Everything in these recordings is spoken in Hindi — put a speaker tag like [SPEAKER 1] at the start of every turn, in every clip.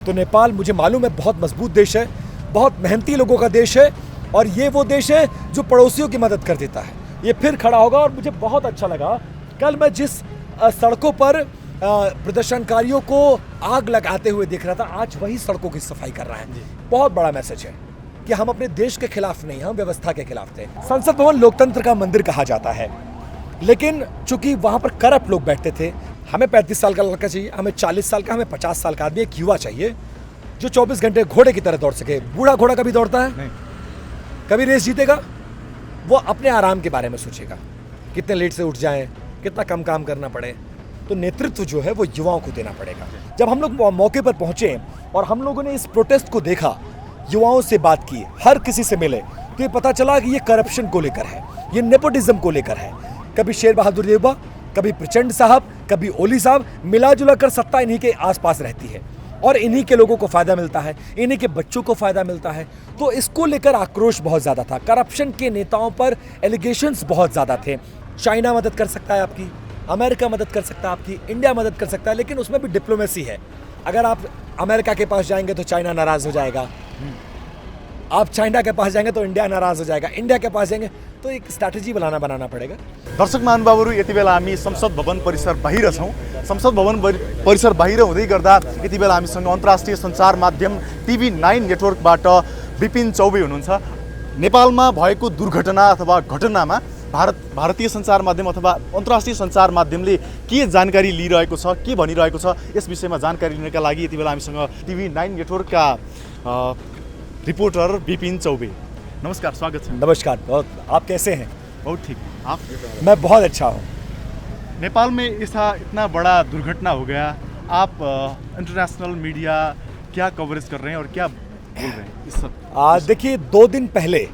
[SPEAKER 1] तो नेपाल मुझे मालूम है बहुत मजबूत देश है, बहुत मेहनती लोगों का देश है और ये वो देश है जो पड़ोसियों की मदद कर देता है। ये फिर खड़ा होगा और मुझे बहुत अच्छा लगा कल मैं जिस सड़कों पर प्रदर्शनकारियों को आग लगाते हुए देख रहा था, आज वही सड़कों की सफाई कर रहा है। बहुत बड़ा मैसेज है कि हम अपने देश के खिलाफ नहीं, हम व्यवस्था के खिलाफ थे। संसद भवन लोकतंत्र का मंदिर कहा जाता है, लेकिन चूंकि वहां पर करप्ट लोग बैठते थे। हमें 35 साल का लड़का चाहिए, हमें 40 साल का, हमें 50 साल का आदमी, एक युवा चाहिए जो 24 घंटे घोड़े की तरह दौड़ सके। बूढ़ा घोड़ा कभी दौड़ता है? नहीं। कभी रेस जीतेगा? वो अपने आराम के बारे में सोचेगा, कितने लेट से उठ जाएं, कितना कम काम करना पड़े। तो नेतृत्व जो है वो युवाओं को देना पड़ेगा। जब हम लोग मौके पर पहुंचे और हम लोगों ने इस प्रोटेस्ट को देखा, युवाओं से बात की, हर किसी से मिले, तो ये पता चला कि ये करप्शन को लेकर है, ये नेपोटिज्म को लेकर है। कभी शेर बहादुर देवबा, कभी प्रचंड साहब, कभी ओली साहब, मिला जुला कर सत्ता इन्हीं के आसपास रहती है और इन्हीं के लोगों को फायदा मिलता है, इन्हीं के बच्चों को फायदा मिलता है। तो इसको लेकर आक्रोश बहुत ज्यादा था। करप्शन के नेताओं पर एलिगेशंस बहुत ज्यादा थे। चाइना मदद कर सकता है आपकी, अमेरिका मदद कर सकता है आपकी, इंडिया मदद कर सकता है, लेकिन उसमें भी डिप्लोमेसी है। अगर आप अमेरिका के पास जाएंगे तो चाइना नाराज हो जाएगा, आप चाइना के पास जाएंगे तो इंडिया नाराज हो जाएगा, इंडिया के पास जाएंगे तो एक स्ट्रैटेजी बनाना पड़ेगा।
[SPEAKER 2] दर्शक महानुभावहरू, यति बेला हामी संसद भवन परिसर बाहिर छौँ। संसद भवन परिसर बाहिर हुँदै गर्दा यति बेला हामीसँग अन्तर्राष्ट्रिय सञ्चार माध्यम TV9 नेटवर्कबाट विपिन चौबे हुनुहुन्छ। नेपालमा भएको दुर्घटना अथवा घटनामा भारतीय सञ्चार माध्यम अथवा अन्तर्राष्ट्रिय सञ्चार माध्यमले के जानकारी लिइरहेको छ, के भनिरहेको छ, यस विषयमा जानकारी लिनका लागि यति बेला हामीसँग TV9 नेटवर्कका रिपोर्टर विपिन चौबे। नमस्कार, स्वागत है।
[SPEAKER 1] नमस्कार, बहुत। आप कैसे हैं?
[SPEAKER 2] बहुत ठीक। आप?
[SPEAKER 1] मैं बहुत अच्छा हूँ।
[SPEAKER 2] नेपाल में इतना बड़ा दुर्घटना हो गया, आप इंटरनेशनल मीडिया क्या कवरेज कर रहे हैं और क्या बोल रहे हैं इस सब?
[SPEAKER 1] देखिए, 2 दिन पहले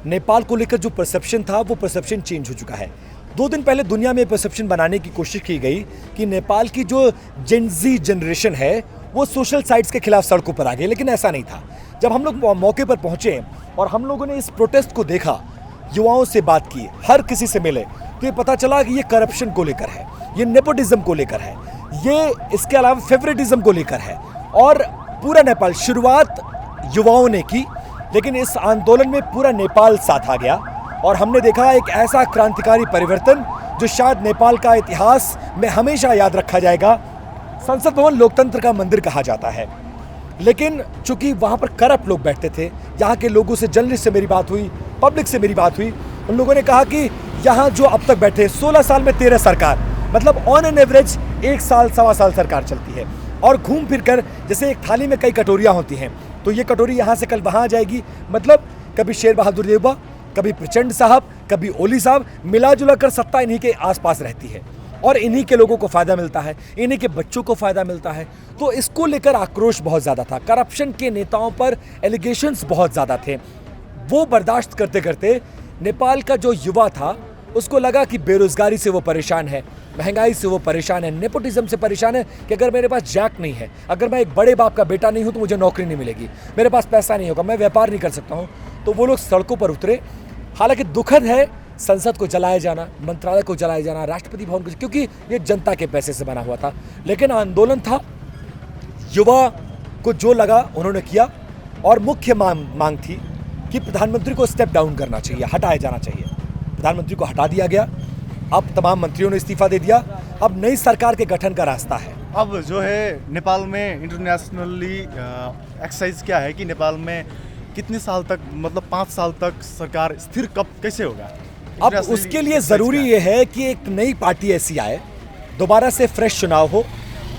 [SPEAKER 1] नेपाल को लेकर जो परसेप्शन था वो परसेप्शन चेंज हो चुका है। 2 दिन पहले दुनिया में परसेप्शन बनाने की कोशिश की गई कि नेपाल की जो जेनजी जनरेशन है वो सोशल साइट्स के खिलाफ सड़कों पर आ गई, लेकिन ऐसा नहीं था। जब हम लोग मौके पर पहुंचे और हम लोगों ने इस प्रोटेस्ट को देखा, युवाओं से बात की, हर किसी से मिले, तो ये पता चला कि ये करप्शन को लेकर है, ये नेपोटिज्म को लेकर है, ये इसके अलावा फेवरेटिज्म को लेकर है। और पूरा नेपाल, शुरुआत युवाओं ने की, लेकिन इस आंदोलन में पूरा नेपाल साथ आ गया और हमने देखा एक ऐसा क्रांतिकारी परिवर्तन जो शायद नेपाल का इतिहास में हमेशा याद रखा जाएगा। संसद भवन लोकतंत्र का मंदिर कहा जाता है, लेकिन चूंकि वहाँ पर करप्ट लोग बैठते थे, यहाँ के लोगों से, जर्नलिस्ट से मेरी बात हुई, पब्लिक से मेरी बात हुई, उन लोगों ने कहा कि यहाँ जो अब तक बैठे 16 साल में 13 सरकार, मतलब ऑन एन एवरेज 1 साल, सवा साल सरकार चलती है और घूम फिर कर जैसे एक थाली में कई कटोरियाँ होती हैं, तो ये कटोरी यहाँ से कल वहाँ आ जाएगी। मतलब कभी शेर बहादुर देवबा, कभी प्रचंड साहब, कभी ओली साहब, मिला जुला कर सत्ता इन्हीं के आसपास रहती है और इन्हीं के लोगों को फायदा मिलता है, इन्हीं के बच्चों को फायदा मिलता है। तो इसको लेकर आक्रोश बहुत ज़्यादा था। करप्शन के नेताओं पर एलिगेशंस बहुत ज़्यादा थे। वो बर्दाश्त करते करते नेपाल का जो युवा था उसको लगा कि बेरोजगारी से वो परेशान है, महंगाई से वो परेशान है, नेपोटिज्म से परेशान है कि अगर मेरे पास जैक नहीं है, अगर मैं एक बड़े बाप का बेटा नहीं हूँ तो मुझे नौकरी नहीं मिलेगी, मेरे पास पैसा नहीं होगा, मैं व्यापार नहीं कर सकता हूँ। तो वो लोग सड़कों पर उतरे। हालांकि दुखद है संसद को जलाया जाना, मंत्रालय को जलाया जाना, राष्ट्रपति भवन को, क्योंकि ये जनता के पैसे से बना हुआ था, लेकिन आंदोलन था। युवा को जो लगा उन्होंने किया और मुख्य मांग थी कि प्रधानमंत्री को स्टेप डाउन करना चाहिए, हटाया जाना चाहिए। प्रधानमंत्री को हटा दिया गया। अब तमाम मंत्रियों ने इस्तीफा दे दिया। अब नई सरकार के गठन का रास्ता है।
[SPEAKER 2] अब जो है नेपाल में इंटरनेशनली एक्सरसाइज क्या है कि नेपाल में कितने साल तक, मतलब 5 साल तक सरकार स्थिर कब कैसे होगा?
[SPEAKER 1] अब उसके लिए जरूरी ये है कि एक नई पार्टी ऐसी आए, दोबारा से फ्रेश चुनाव हो,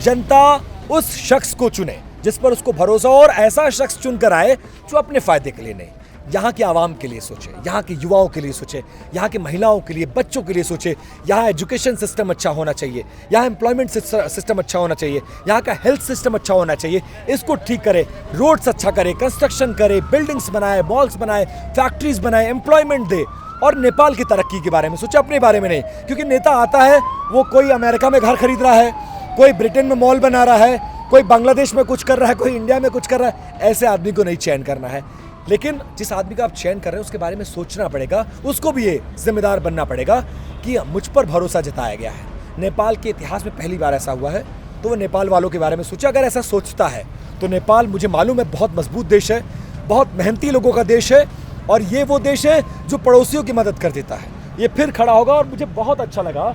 [SPEAKER 1] जनता उस शख्स को चुने जिस पर उसको भरोसा हो और ऐसा शख्स चुनकर आए जो अपने फायदे के लिए नहीं, यहाँ के आवाम के लिए सोचे, यहाँ के युवाओं के लिए सोचे, यहाँ की महिलाओं के लिए, बच्चों के लिए सोचे। यहाँ एजुकेशन सिस्टम अच्छा होना चाहिए, यहाँ एम्प्लॉयमेंट सिस्टम अच्छा होना चाहिए, यहाँ का हेल्थ सिस्टम अच्छा होना चाहिए। इसको ठीक करे, रोड्स अच्छा करे, कंस्ट्रक्शन करे, बिल्डिंग्स बनाए, मॉल्स बनाए, फैक्ट्रीज बनाए, एम्प्लॉयमेंट दे और नेपाल की तरक्की के बारे में सोचे, अपने बारे में नहीं। क्योंकि नेता आता है, वो कोई अमेरिका में घर खरीद रहा है, कोई ब्रिटेन में मॉल बना रहा है, कोई बांग्लादेश में कुछ कर रहा है, कोई इंडिया में कुछ कर रहा है। ऐसे आदमी को नहीं चयन करना है। लेकिन जिस आदमी का आप चयन कर रहे हैं उसके बारे में सोचना पड़ेगा, उसको भी ये जिम्मेदार बनना पड़ेगा कि मुझ पर भरोसा जताया गया है। नेपाल के इतिहास में पहली बार ऐसा हुआ है तो वो नेपाल वालों के बारे में सोचे। अगर ऐसा सोचता है तो नेपाल, मुझे मालूम है, बहुत मजबूत देश है, बहुत मेहनती लोगों का देश है, और ये वो देश है जो पड़ोसियों की मदद कर देता है। ये फिर खड़ा होगा। और मुझे बहुत अच्छा लगा,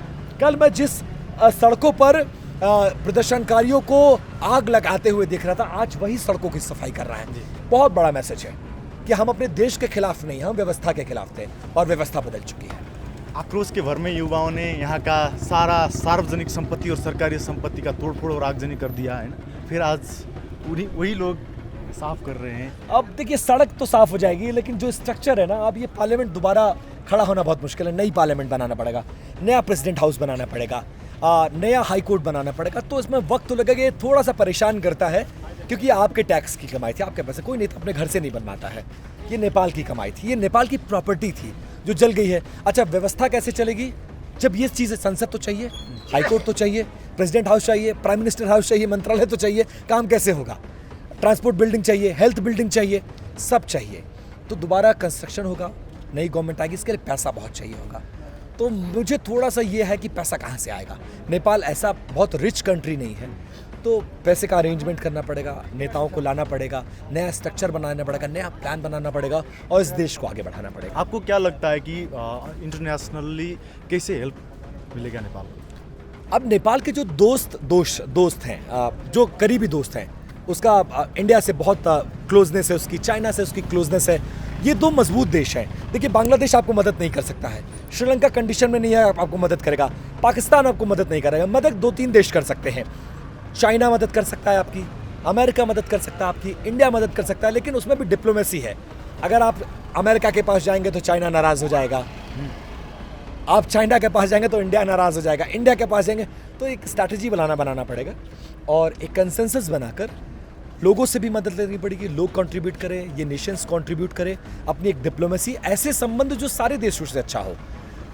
[SPEAKER 1] कल मैं जिस सड़कों पर प्रदर्शनकारियों को आग लगाते हुए देख रहा था, आज वही सड़कों की सफाई कर रहा है। बहुत बड़ा मैसेज है कि हम अपने देश के खिलाफ नहीं, हम व्यवस्था के खिलाफ थे, और व्यवस्था बदल चुकी है।
[SPEAKER 2] आक्रोश के भर में युवाओं ने यहाँ का सारा सार्वजनिक संपत्ति और सरकारी संपत्ति का तोड़फोड़ और आगजनी कर दिया है ना, फिर आज वही लोग साफ कर रहे हैं।
[SPEAKER 1] अब देखिए, सड़क तो साफ हो जाएगी, लेकिन जो स्ट्रक्चर है ना, अब ये पार्लियामेंट दोबारा खड़ा होना बहुत मुश्किल है। नई पार्लियामेंट बनाना पड़ेगा, नया प्रेसिडेंट हाउस बनाना पड़ेगा, नया हाई कोर्ट बनाना पड़ेगा। तो इसमें वक्त तो लगेगा। ये थोड़ा सा परेशान करता है, क्योंकि आपके टैक्स की कमाई थी, आपके पैसे, कोई नहीं तो अपने घर से नहीं बनवाता है। ये नेपाल की कमाई थी, ये नेपाल की प्रॉपर्टी थी जो जल गई है। अच्छा, व्यवस्था कैसे चलेगी जब ये चीज़, संसद तो चाहिए, हाई कोर्ट तो चाहिए, प्रेसिडेंट हाउस चाहिए, प्राइम मिनिस्टर हाउस चाहिए, मंत्रालय तो चाहिए, काम कैसे होगा? ट्रांसपोर्ट बिल्डिंग चाहिए, हेल्थ बिल्डिंग चाहिए, सब चाहिए। तो दोबारा कंस्ट्रक्शन होगा, नई गवर्नमेंट आएगी, इसके लिए पैसा बहुत चाहिए होगा। तो मुझे थोड़ा सा ये है कि पैसा कहाँ से आएगा। नेपाल ऐसा बहुत रिच कंट्री नहीं है, तो पैसे का अरेंजमेंट करना पड़ेगा, नेताओं को लाना पड़ेगा, नया स्ट्रक्चर बनाना पड़ेगा, नया प्लान बनाना पड़ेगा, और इस देश को आगे बढ़ाना पड़ेगा।
[SPEAKER 2] आपको क्या लगता है कि इंटरनेशनली कैसे हेल्प मिलेगा नेपाल को?
[SPEAKER 1] अब नेपाल के जो दोस्त हैं, जो करीबी दोस्त हैं, उसका इंडिया से बहुत क्लोजनेस है, उसकी चाइना से उसकी क्लोजनेस है। ये दो मजबूत देश हैं। देखिए, बांग्लादेश आपको मदद नहीं कर सकता है, श्रीलंका कंडीशन में नहीं है, आपको मदद करेगा, पाकिस्तान आपको मदद नहीं करेगा। मदद 2-3 देश कर सकते हैं। चाइना मदद कर सकता है आपकी, अमेरिका मदद कर सकता है आपकी, इंडिया मदद कर सकता है, लेकिन उसमें भी डिप्लोमेसी है। अगर आप अमेरिका के पास जाएंगे तो चाइना नाराज़ हो जाएगा, आप चाइना के पास जाएंगे तो इंडिया नाराज़ हो जाएगा, इंडिया के पास जाएंगे तो एक स्ट्रैटेजी बनाना पड़ेगा, और एक कंसेंसस बनाकर लोगों से भी मदद लेनी पड़ेगी। लोग कंट्रीब्यूट करें, ये नेशंस कंट्रीब्यूट करें, अपनी एक डिप्लोमेसी, ऐसे संबंध जो सारे देशों से अच्छा हो।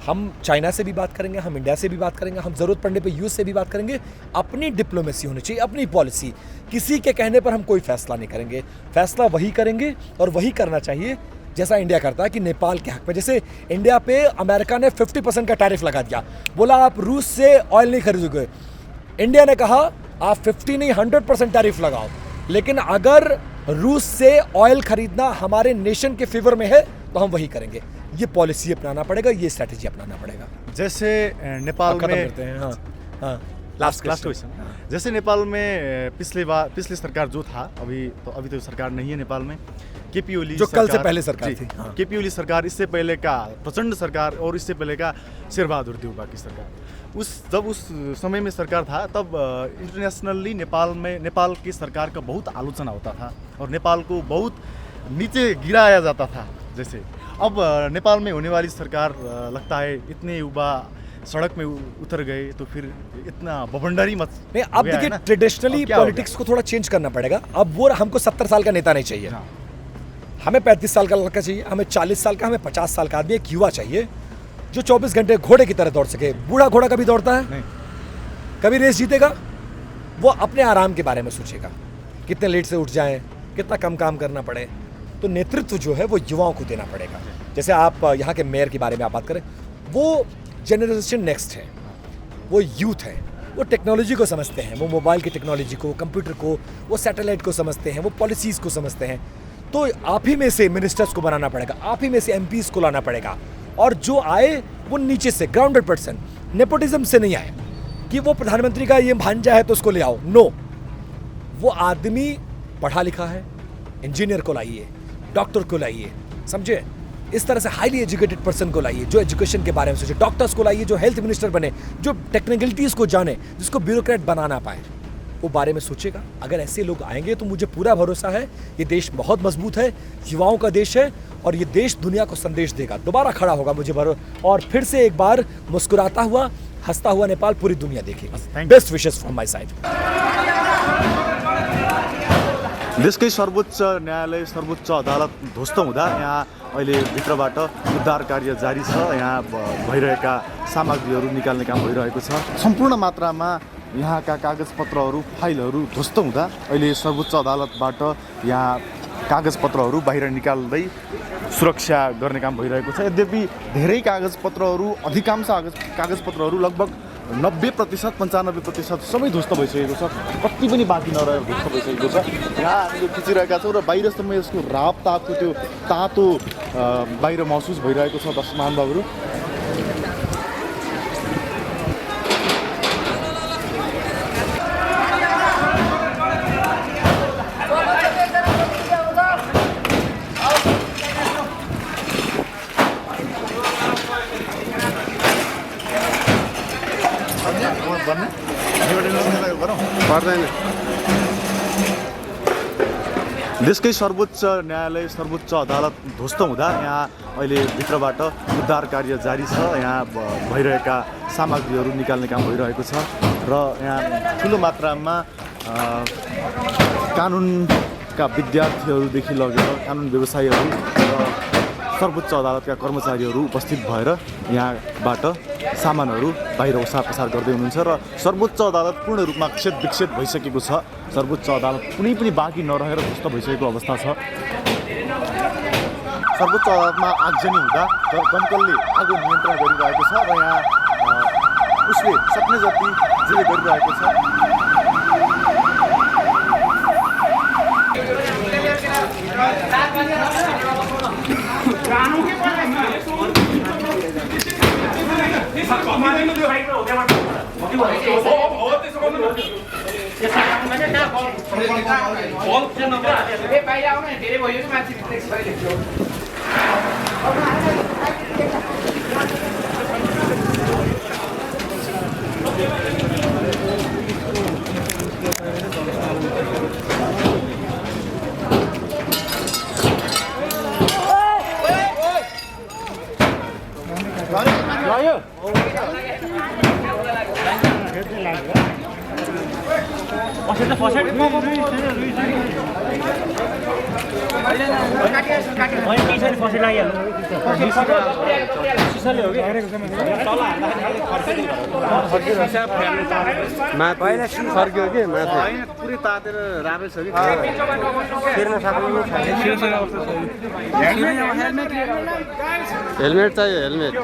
[SPEAKER 1] हम चाइना से भी बात करेंगे, हम इंडिया से भी बात करेंगे, हम ज़रूरत पड़ने पे यूएस से भी बात करेंगे। अपनी डिप्लोमेसी होनी चाहिए, अपनी पॉलिसी। किसी के कहने पर हम कोई फैसला नहीं करेंगे, फैसला वही करेंगे, और वही करना चाहिए जैसा इंडिया करता है कि नेपाल के हक में। जैसे इंडिया पे अमेरिका ने 50% का टैरिफ लगा दिया, बोला आप रूस से ऑयल नहीं खरीदोगे। इंडिया ने कहा आप 50 नहीं 100% टैरिफ लगाओ, लेकिन अगर रूस से ऑयल खरीदना हमारे नेशन के फेवर में है तो हम वही करेंगे। ये पॉलिसी अपनाना पड़ेगा, ये स्ट्रैटेजी अपनाना पड़ेगा।
[SPEAKER 2] जैसे नेपाल में
[SPEAKER 1] लास्ट
[SPEAKER 2] क्वेश्चन, जैसे नेपाल में पिछले सरकार जो था, अभी तो सरकार नहीं है नेपाल में, केपी ओली
[SPEAKER 1] जो कल से पहले सरकार थी,
[SPEAKER 2] केपी ओली सरकार, इससे पहले का प्रचंड सरकार, और इससे पहले का शेरबहादुर देउबा की सरकार, जब उस समय में सरकार था, तब इंटरनेशनली नेपाल की सरकार का बहुत आलोचना होता था, और नेपाल को बहुत नीचे गिराया जाता था। जैसे अब नेपाल में होने वाली सरकार, लगता है इतने युवा सड़क में उतर गए, तो फिर इतना बवंडर ही मत
[SPEAKER 1] नहीं। अब देखिए, ट्रेडिशनली पॉलिटिक्स को थोड़ा चेंज करना पड़ेगा। अब वो हमको 70 साल का नेता नहीं चाहिए, हमें 35 साल का लड़का चाहिए, हमें 40 साल का, हमें 50 साल का आदमी, एक युवा चाहिए जो 24 घंटे घोड़े की तरह दौड़ सके। बूढ़ा घोड़ा कभी दौड़ता है
[SPEAKER 2] नहीं,
[SPEAKER 1] कभी रेस जीतेगा? वो अपने आराम के बारे में सोचेगा, कितने लेट से उठ जाएं, कितना कम काम करना पड़े। तो नेतृत्व जो है वो युवाओं को देना पड़ेगा। जैसे आप यहाँ के मेयर के बारे में आप बात करें, वो जनरेशन नेक्स्ट है, वो यूथ है, वो टेक्नोलॉजी को समझते हैं, वो मोबाइल की टेक्नोलॉजी को, कंप्यूटर को, वो सैटेलाइट को समझते हैं, वो पॉलिसीज़ को समझते हैं। तो आप ही में से मिनिस्टर्स को बनाना पड़ेगा, आप ही में से एमपीज़ को लाना पड़ेगा, और जो आए वो नीचे से, ग्राउंडेड पर्सन, नेपोटिज्म से नहीं आए कि वो प्रधानमंत्री का ये भांजा है तो उसको ले आओ। नो, वो आदमी पढ़ा लिखा है, इंजीनियर को लाइए, डॉक्टर को लाइए, समझे? इस तरह से हाईली एजुकेटेड पर्सन को लाइए, जो एजुकेशन के बारे में सोचे, डॉक्टर्स को लाइए, जो हेल्थ मिनिस्टर बने, जो टेक्निकलिटीज़ को जाने, जिसको ब्यूरोक्रेट बनाना पाए, वो बारे में सोचेगा। अगर ऐसे लोग आएंगे तो मुझे पूरा भरोसा है ये देश बहुत मजबूत है, युवाओं का देश है, और ये देश दुनिया को संदेश देगा, दोबारा खड़ा होगा, मुझे भरोसा। और फिर से एक बार मुस्कुराता हुआ, हंसता हुआ नेपाल पूरी दुनिया देखेगी। Best wishes from my side.
[SPEAKER 2] देशकै सर्वोच्च न्यायालय, सर्वोच्च अदालत ध्वस्त हुँदा यहाँ अहिले भित्रबाट उद्धार कार्य जारी छ। यहाँ भइरहेका सामग्रीहरू निकाल्ने काम भइरहेको छ। सम्पूर्ण मात्रामा यहाँका कागजपत्रहरू, फाइलहरू ध्वस्त हुँदा अहिले सर्वोच्च अदालतबाट यहाँ कागजपत्रहरू बाहिर निकाल्दै सुरक्षा गर्ने काम भइरहेको छ। यद्यपि धेरै कागजपत्रहरू, अधिकांश कागजपत्रहरू, लगभग 90%, 95% सबै ध्वस्त भइसकेको छ। कति पनि बाँकी नरहेर ध्वस्त भइसकेको छ। यहाँ हामीले खिचिरहेका छौँ र बाहिरसम्म यसको राप तापको त्यो तातो बाहिर महसुस भइरहेको छ दर्शक महानुभावहरू।
[SPEAKER 3] पर्दैन।
[SPEAKER 2] देशकै सर्वोच्च न्यायालय सर्वोच्च अदालत ध्वस्त हुँदा यहाँ अहिले भित्रबाट उद्धार कार्य जारी छ। यहाँ भइरहेका सामग्रीहरू निकाल्ने काम भइरहेको छ र यहाँ ठुलो मात्रामा कानुनका विद्यार्थीहरूदेखि लगेर कानुन व्यवसायीहरू र सर्वोच्च अदालतका कर्मचारीहरू उपस्थित भएर यहाँबाट सामानहरू बाहिर ओसार पसार गर्दै हुनुहुन्छ र सर्वोच्च अदालत पूर्ण रूपमा क्षत विक्षेप भइसकेको छ। सर्वोच्च अदालत कुनै पनि बाँकी नरहेर ध्वस्त भइसकेको अवस्था छ। सर्वोच्च अदालतमा आगजनी हुँदा दमकलले आगो नियन्त्रण गरिरहेको छ र यहाँ उसले सक्ने जति जे गरिरहेको छ।
[SPEAKER 3] फर्क्यो कि माथि पुरै तातेर राम्रै छ कि फेर्न सक्नु हेलमेट चाहियो हेलमेट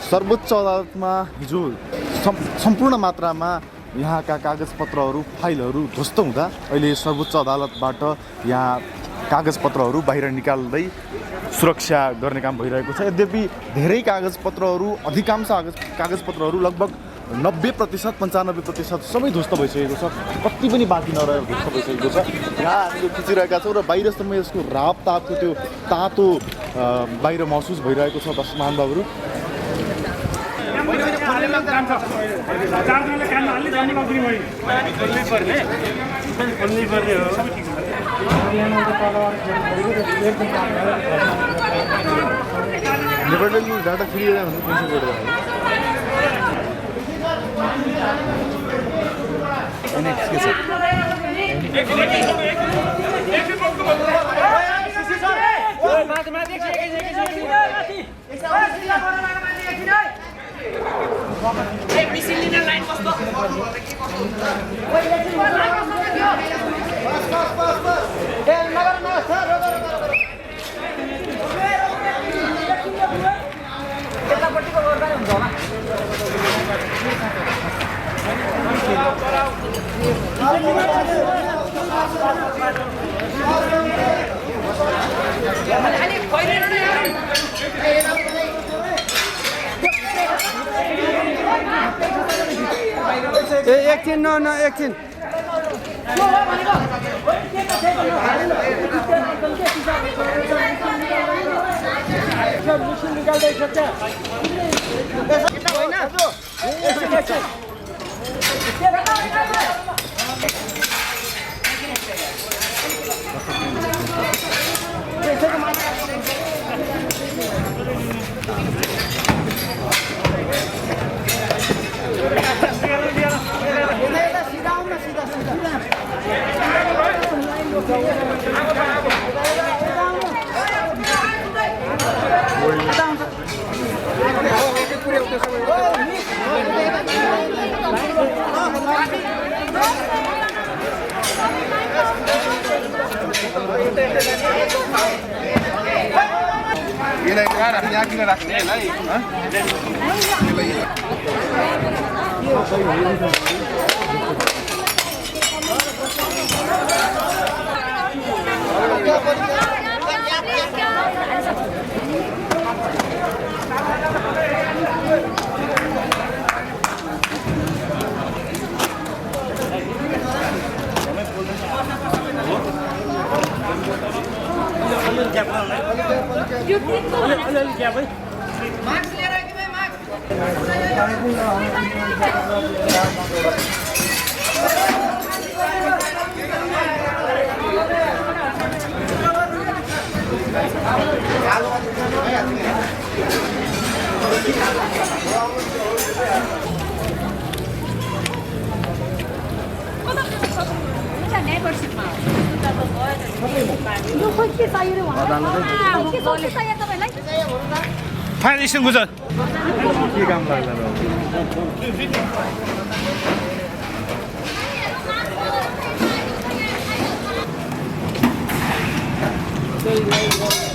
[SPEAKER 3] सर्वोच्च अदालतमा हिजो सम्पूर्ण मात्रामा यहाँका कागजपत्रहरू फाइलहरू ध्वस्त हुँदा अहिले सर्वोच्च अदालतबाट यहाँ कागजपत्रहरू बाहिर निकाल्दै सुरक्षा गर्ने काम भइरहेको छ। यद्यपि धेरै कागजपत्रहरू अधिकांश कागजपत्रहरू लगभग 90%, 95% सबै ध्वस्त भइसकेको छ। कति पनि बाँकी नरहेर ध्वस्त भइसकेको छ। यहाँ हामीले खिचिरहेका छौँ र बाहिरसम्म यसको राप तापको त्यो तातो बाहिर महसुस भइरहेको छ दर्शक महानुभावहरू। नेपालले डाटा फ्री एकछिन न एकछिन यहाँ किन राख्ने यसलाई
[SPEAKER 4] फाइन एक्सटिङ्गुसर
[SPEAKER 3] के काम लाग्ला
[SPEAKER 5] Thank you.